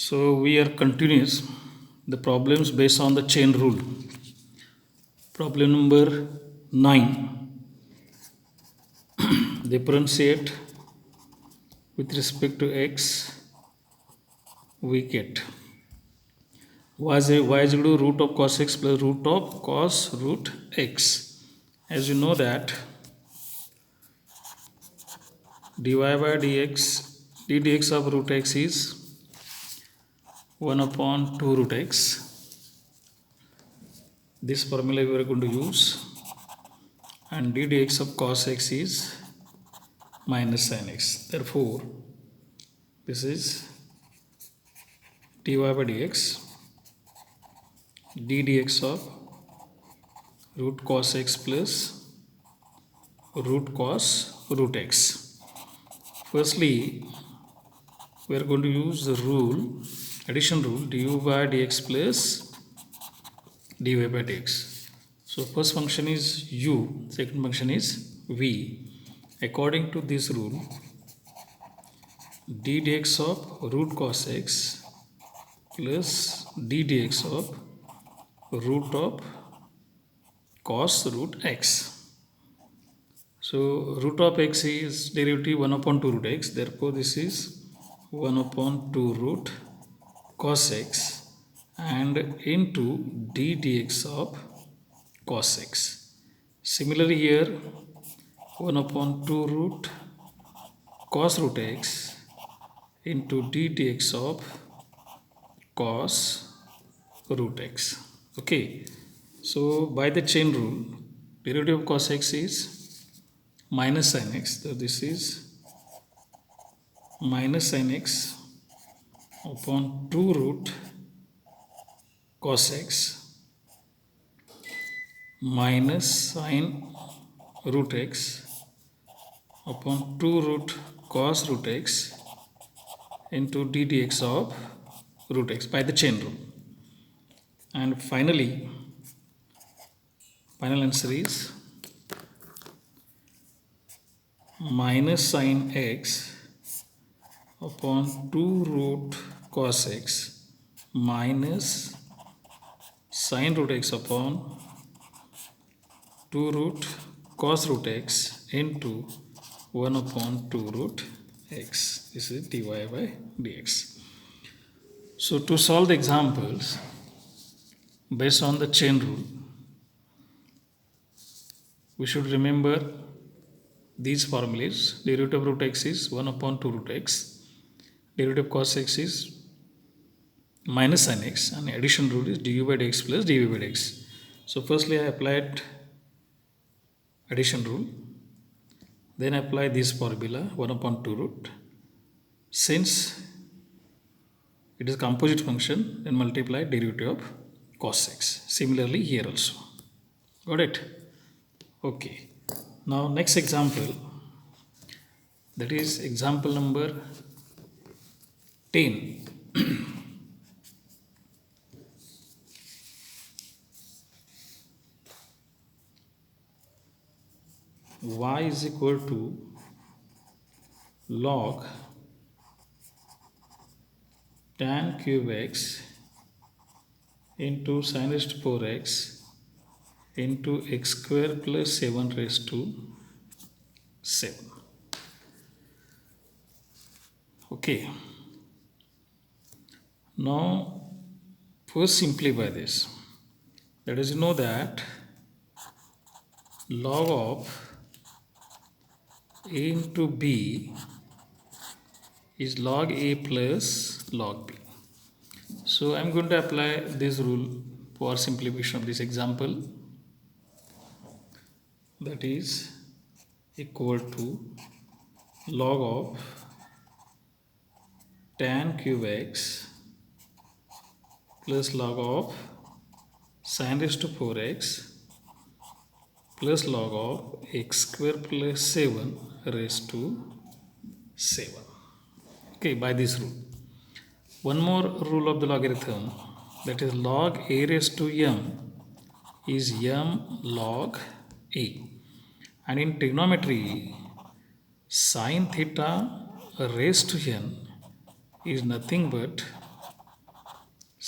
So we are continuous the problems based on the chain rule. Problem number 9. Differentiate with respect to x. We get y is equal to root of cos x plus root of cos root x. As you know that dy by dx ddx of root x is 1 upon 2 root x. This formula we are going to use, and ddx of cos x is minus sin x. Therefore, this is dy by dx ddx of root cos x plus root cos root x. Firstly, we are going to use the rule, addition rule, du by dx plus dy by dx. So first function is u, second function is v. According to this rule, ddx of root cos x plus ddx of root of cos root x. So root of x is derivative 1 upon 2 root x. Therefore, this is 1 upon 2 root cos x and into ddx of cos x. Similarly here 1 upon 2 root cos root x into ddx of cos root x. Okay, so by the chain rule, derivative of cos x is minus sin x. So this is minus sin x upon 2 root cos x minus sin root x upon 2 root cos root x into ddx of root x by the chain rule. And finally, final answer is minus sin x upon 2 root cos x minus sin root x upon 2 root cos root x into 1 upon 2 root x. This is dy by dx. So to solve the examples based on the chain rule, we should remember these formulas. Derivative of root x is 1 upon 2 root x. Derivative of cos x is minus sin x, and addition rule is du by dx plus dv by dx. So firstly I applied addition rule, then I apply this formula 1 upon 2 root. Since it is composite function, then multiply derivative of cos x. Similarly here also. Got it? Okay. Now next example, that is example number 10. Y is equal to log tan cube x into sin raised to 4x into x square plus 7 raised to 7. Okay. Now first simplify this. That is, you know that log of a into b is log a plus log b. So I am going to apply this rule for simplification of this example. That is equal to log of tan cube x plus log of sin raised to 4x plus log of x square plus 7 raised to 7. Okay, by this rule. One more rule of the logarithm, that is log a raised to m is m log a. And in trigonometry, sin theta raised to n is nothing but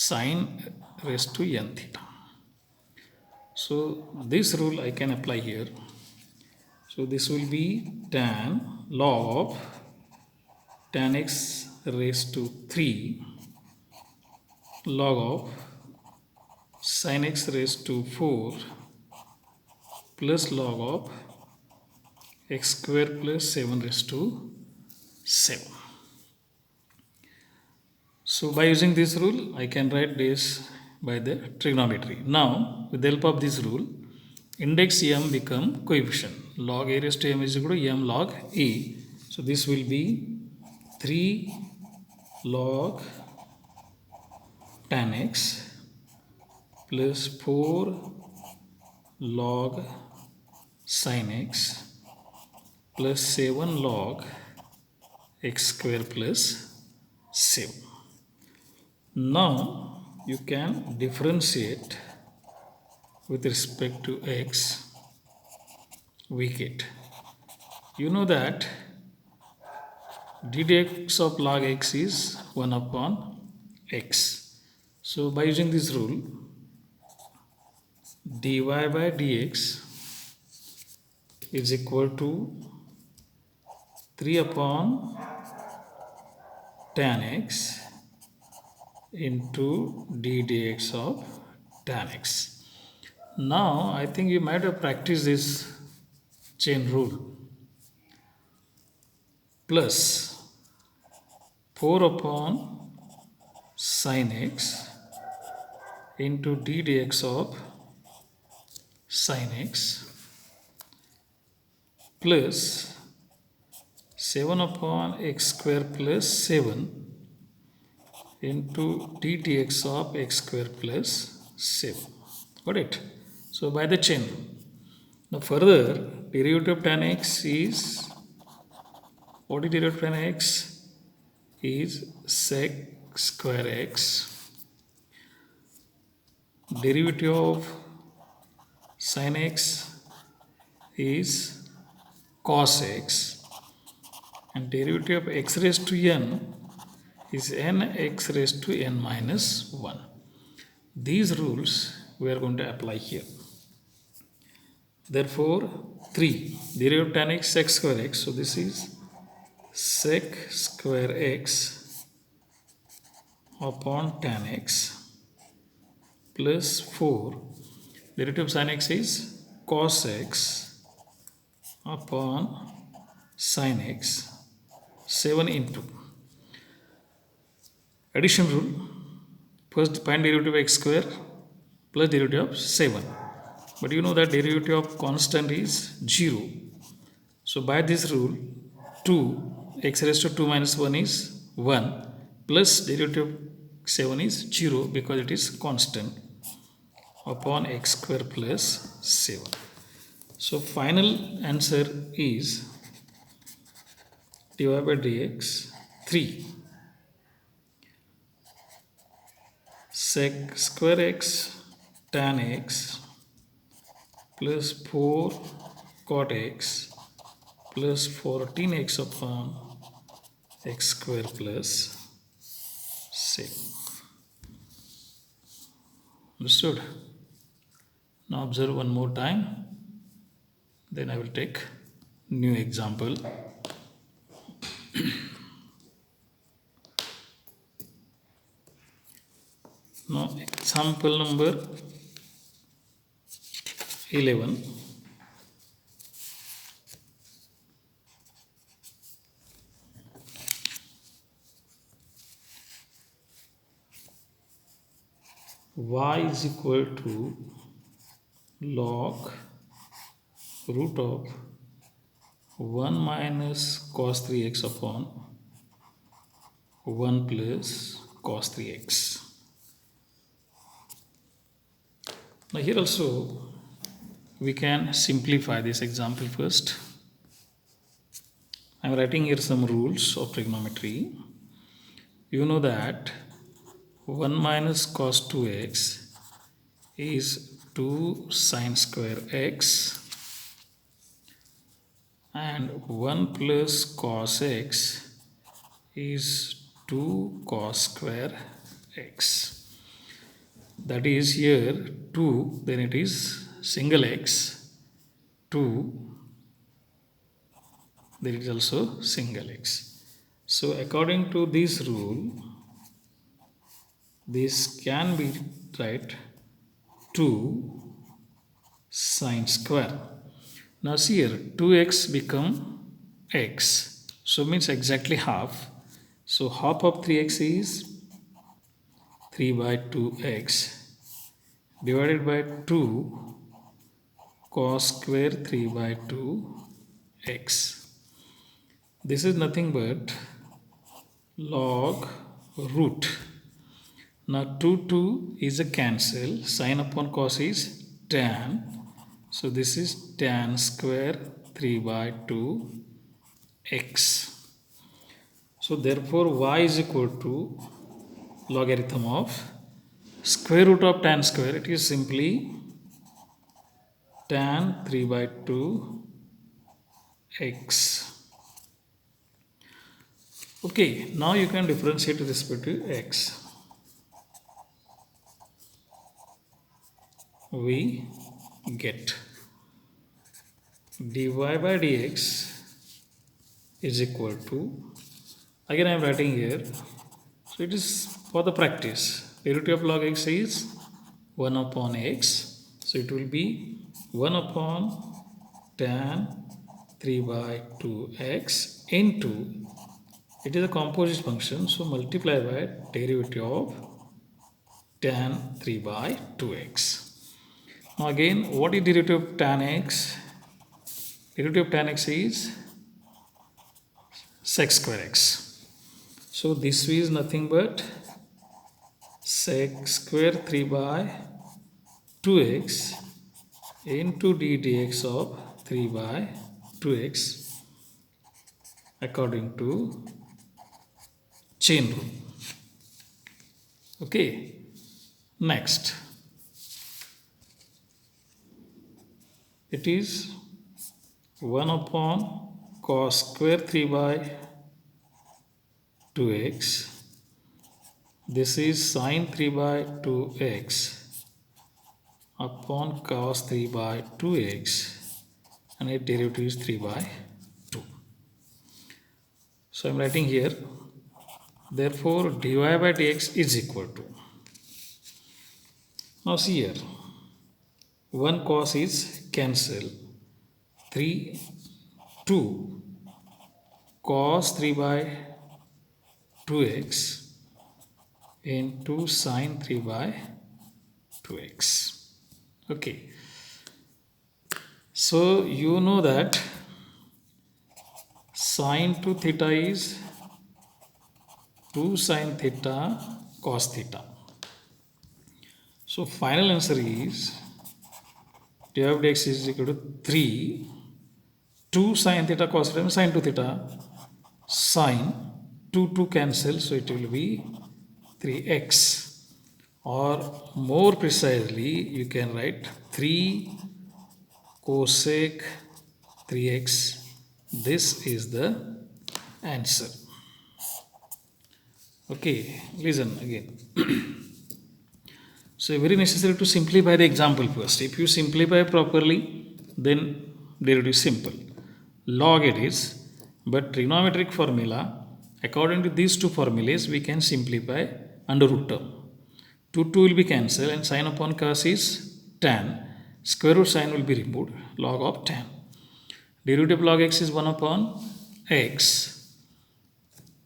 sine raised to n theta. So this rule I can apply here. So this will be tan log of tan x raised to 3 log of sin x raised to 4 plus log of x square plus 7 raised to 7. So by using this rule, I can write this by the trigonometry. Now, with the help of this rule, index m become coefficient. Log a raised to m is equal to m log a. So this will be 3 log tan x plus 4 log sin x plus 7 log x square plus 7. Now you can differentiate with respect to x. We get, you know that d dx of log x is 1 upon x. So by using this rule, dy by dx is equal to 3 upon tan x into d dx of tan x. Now I think you might have practiced this chain rule. Plus 4 upon sin x into d dx of sin x plus 7 upon x square plus 7 into d dx of x square plus 7. Got it? So by the chain rule. Now further, derivative of tan x is, what is derivative of tan x? Is sec square x. Derivative of sin x is cos x. And derivative of x raised to n is n x raised to n minus 1. These rules we are going to apply here. Therefore, 3 derivative of tan x sec square x. So this is sec square x upon tan x plus 4 derivative of sin x is cos x upon sin x 7 into addition rule. First find derivative of x square plus derivative of 7. But you know that derivative of constant is 0. So by this rule, 2 x raised to 2 minus 1 is 1 plus derivative of 7 is 0 because it is constant upon x square plus 7. So final answer is dy by dx 3 sec square x tan x plus 4 cot x plus 14x upon x square plus 7. Understood? Now observe one more time, then I will take new example. Now example number 11. Y is equal to log root of 1 minus cos 3x upon 1 plus cos 3x. Now here also we can simplify this example first. I am writing here some rules of trigonometry. You know that 1 minus cos 2x is 2 sine square x and 1 plus cos x is 2 cos square x. that is here 2, then it is single x, 2, then it is also single x. So according to this rule, this can be right 2 sine square. Now see here 2x become x, so means exactly half. So half of 3x is 3 by 2x divided by 2 cos square 3 by 2x. This is nothing but log root. Now 2 is a cancel, sine upon cos is tan, so this is tan square 3 by 2x. So therefore y is equal to logarithm of square root of tan square, it is simply tan 3 by 2x. Okay, now you can differentiate with respect to x. We get dy by dx is equal to, again I am writing here, so it is for the practice. Derivative of log x is 1 upon x, so it will be 1 upon tan 3 by 2x into, it is a composite function, so multiply by derivative of tan 3 by 2x. Now again, what is derivative of tan x? Derivative of tan x is sec square x. So this is nothing but sec square 3 by 2x into d dx of 3 by 2x according to chain rule. Okay, next it is 1 upon cos square 3 by 2x. This is sine 3 by 2x upon cos 3 by 2x, and its derivative is 3 by 2. So I am writing here, therefore dy by dx is equal to, now see here, 1 cos is cancel, 2 cos 3 by 2x into sine 3 by 2x. Okay, so you know that sine to theta is 2 sine theta cos theta. So final answer is dy by dx is equal to 3 2 sine theta cos theta sine 2 theta, sine 2 cancel, so it will be 3x, or more precisely you can write 3 cosec 3x. This is the answer. Okay, listen again. So very necessary to simplify the example first. If you simplify properly, then derivative is simple. Log it is, but trigonometric formula, according to these two formulas, we can simplify under root term. 2 will be cancelled, and sine upon cos is tan. Square root sine will be removed, log of tan. Derivative log x is 1 upon x.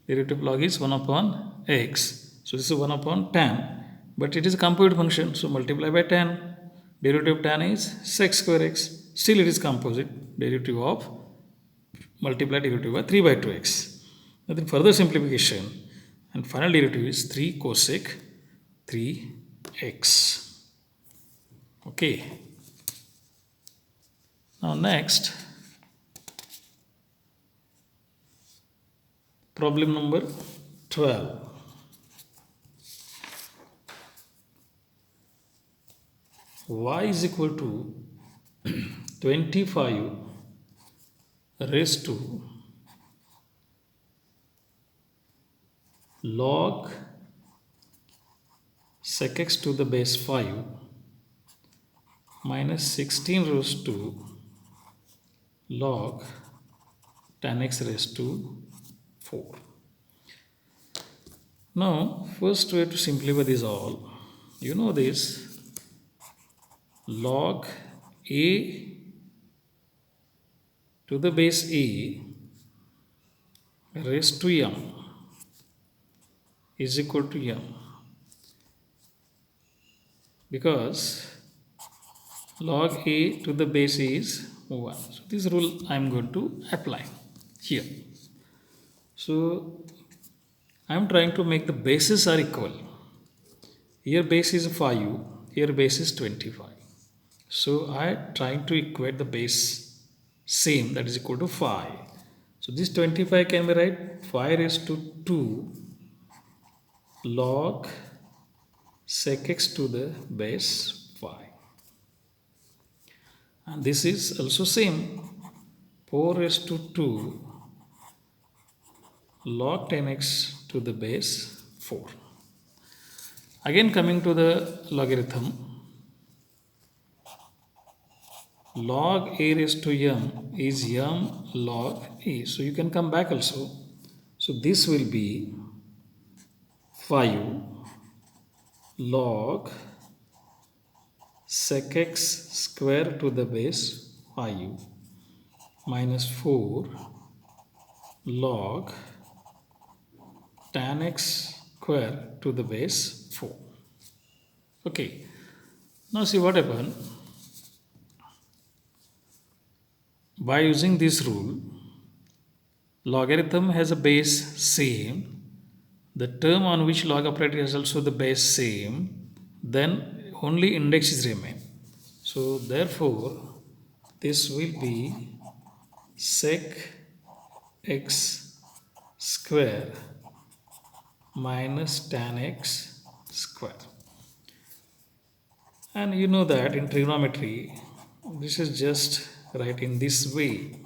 Derivative log is 1 upon x. So this is 1 upon tan, but it is a composite function, so multiply by tan. Derivative of tan is sec square x. Still it is composite. Derivative of multiply derivative by 3 by 2x. Then further simplification, and final derivative is 3 cosec 3x. Okay. Now next, problem number 12. Y is equal to 25 raised to log sec x to the base 5 minus 16 raised to log tan x raised to 4. Now, first way to simplify this all, you know this log a to the base a raised to m is equal to m, because log a to the base is 1. So this rule I am going to apply here. So I am trying to make the bases are equal. Here base is 5, here base is 25. So I am trying to equate the base same, that is equal to 5. So this 25 can be write 5 raised to 2 log sec x to the base 5. And this is also same, 4 raised to 2 log 10x to the base 4. Again coming to the logarithm, log a raised to m is m log a. So you can come back also. So this will be 5 log sec x square to the base 5 minus 4 log tan x square to the base 4. Okay, now see what happened. By using this rule, logarithm has a base same, the term on which log operator has also the base same, then only indexes remain. So therefore this will be sec x square minus tan x square. And you know that in trigonometry this is just right in this way.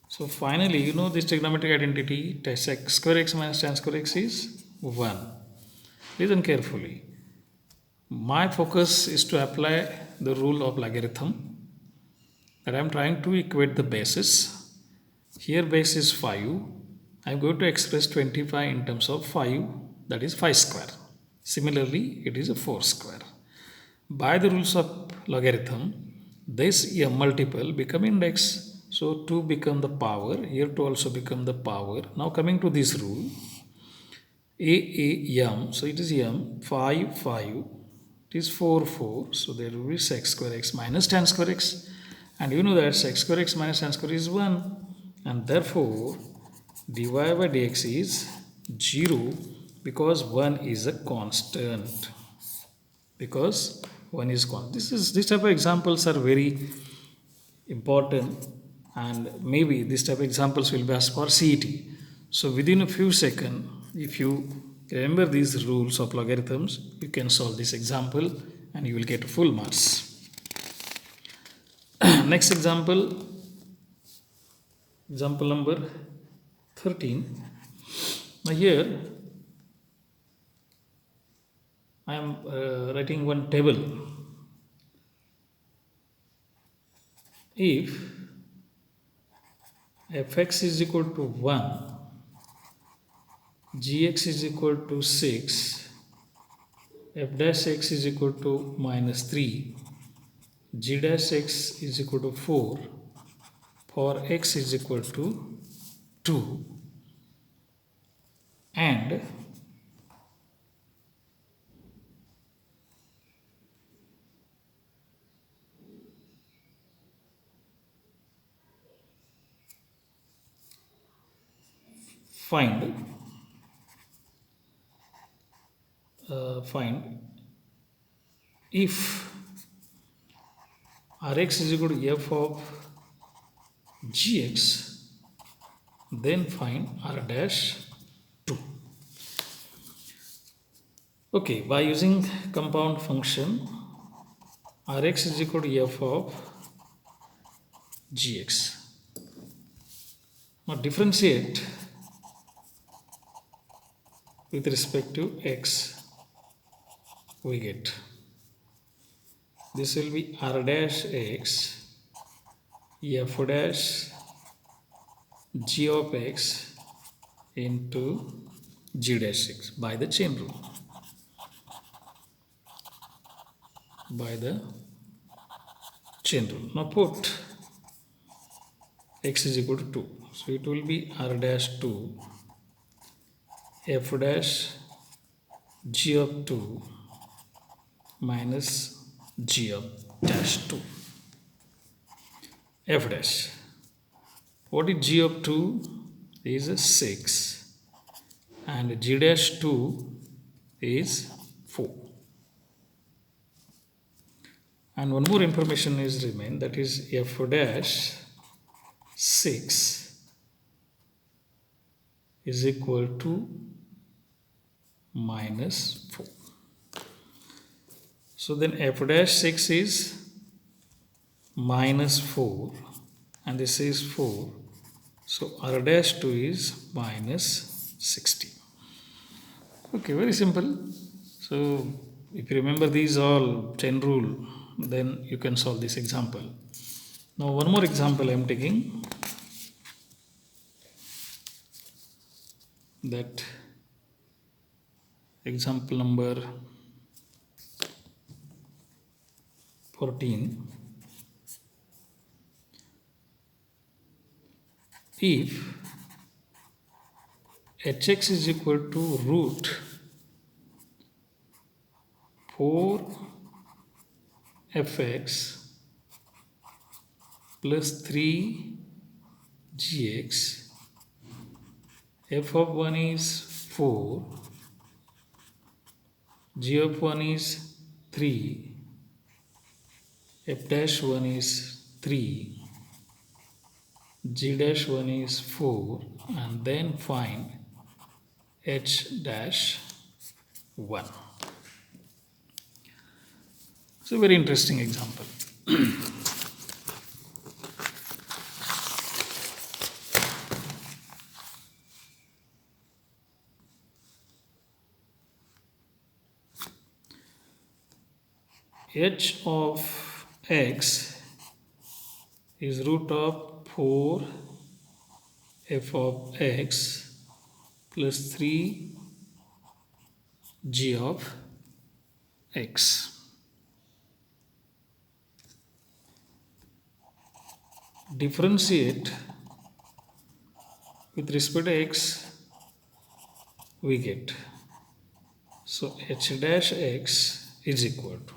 So finally, you know this trigonometric identity, sec square x minus tan square x is 1. Listen carefully. My focus is to apply the rule of logarithm, that I am trying to equate the bases. Here base is 5. I am going to express 25 in terms of 5, that is 5 square. Similarly, it is a 4 square. By the rules of logarithm, this m multiple become index. So 2 become the power, here 2 also become the power. Now coming to this rule, m, so it is m, 5, 5, it is 4, 4, so there will be sec square x minus tan square x. And you know that sec square x minus tan square is 1. And therefore, dy by dx is 0, because 1 is a constant. Because 1 is constant. This type of examples are very important, and maybe this type of examples will be asked for CET. So within a few seconds, if you remember these rules of logarithms, you can solve this example and you will get full marks. Next example number 13. Now here I am writing one table. If fx is equal to 1, gx is equal to 6, f dash x is equal to minus 3, g dash x is equal to 4, for x is equal to 2, and find if Rx is equal to f of gx, then find R dash 2. Okay, by using compound function, Rx is equal to f of gx. Now differentiate with respect to x. we get this will be r dash x f dash g of x into g dash x by the chain rule. By the chain rule. Now put x is equal to 2. So it will be r dash 2 f dash g of 2 minus g of dash 2 f dash. What is g of 2 is a 6 and g dash 2 is 4. And one more information is remain, that is f dash 6 is equal to minus 4. So then f dash 6 is minus 4 and this is 4. So r dash 2 is minus 60. Okay, very simple. So if you remember these all chain rule, then you can solve this example. Now one more example I am taking, that example number 14. If hx is equal to root 4 fx plus 3 gx, f of 1 is 4, g of 1 is 3, f dash 1 is 3, g dash 1 is 4, and then find h dash 1. It's a very interesting example. H of x is root of 4 f of x plus 3 g of x. Differentiate with respect to x, we get, so h dash x is equal to,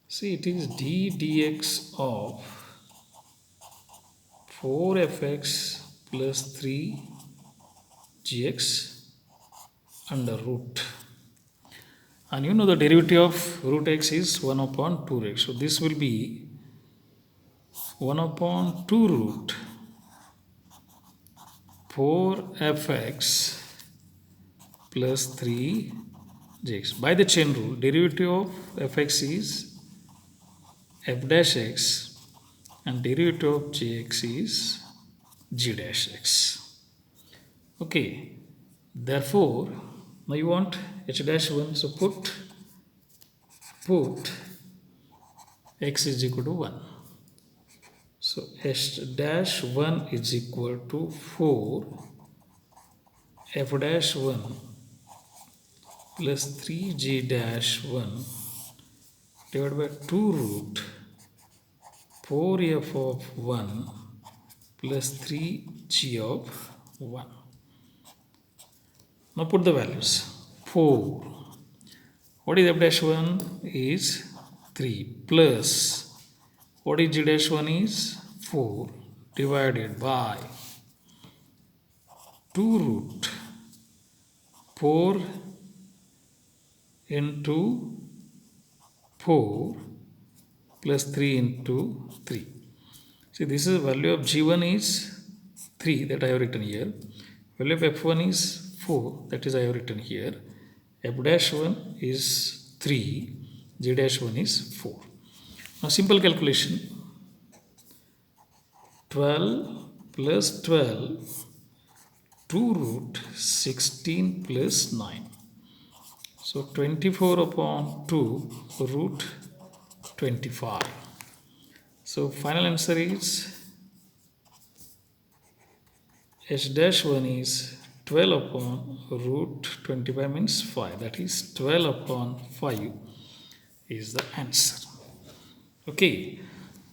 see it is d dx of 4fx plus 3 gx under root, and you know the derivative of root x is 1 upon 2x, so this will be 1 upon 2 root 4fx plus 3 gx. By the chain rule, derivative of fx is f dash x and derivative of gx is g dash x. Okay, therefore now you want h dash 1, so put x is equal to 1. So h dash 1 is equal to 4 f dash 1 plus 3g dash 1 divided by 2 root 4f of 1 plus 3g of 1. Now put the values. 4. What is f dash 1 is 3 plus what is g dash 1 is 4 divided by 2 root 4 into 4 plus 3 into 3. See, this is value of g1 is 3 that I have written here. Value of f1 is 4 that is I have written here. F dash 1 is 3, g dash 1 is 4. Now simple calculation, 12 plus 12, 2 root 16 plus 9. So 24 upon 2 root 25. So final answer is h dash 1 is 12 upon root 25 means 5. That is 12 upon 5 is the answer. Okay,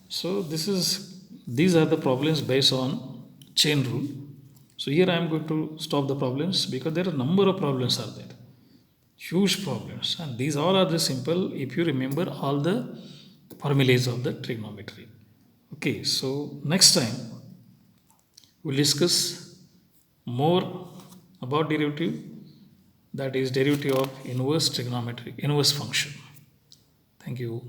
so these are the problems based on chain rule. So here I am going to stop the problems because there are a number of problems are there, huge problems, and these all are the simple if you remember all the formulas of the trigonometry. Okay, so next time we'll discuss more about derivative, that is derivative of inverse trigonometry, inverse function. Thank you.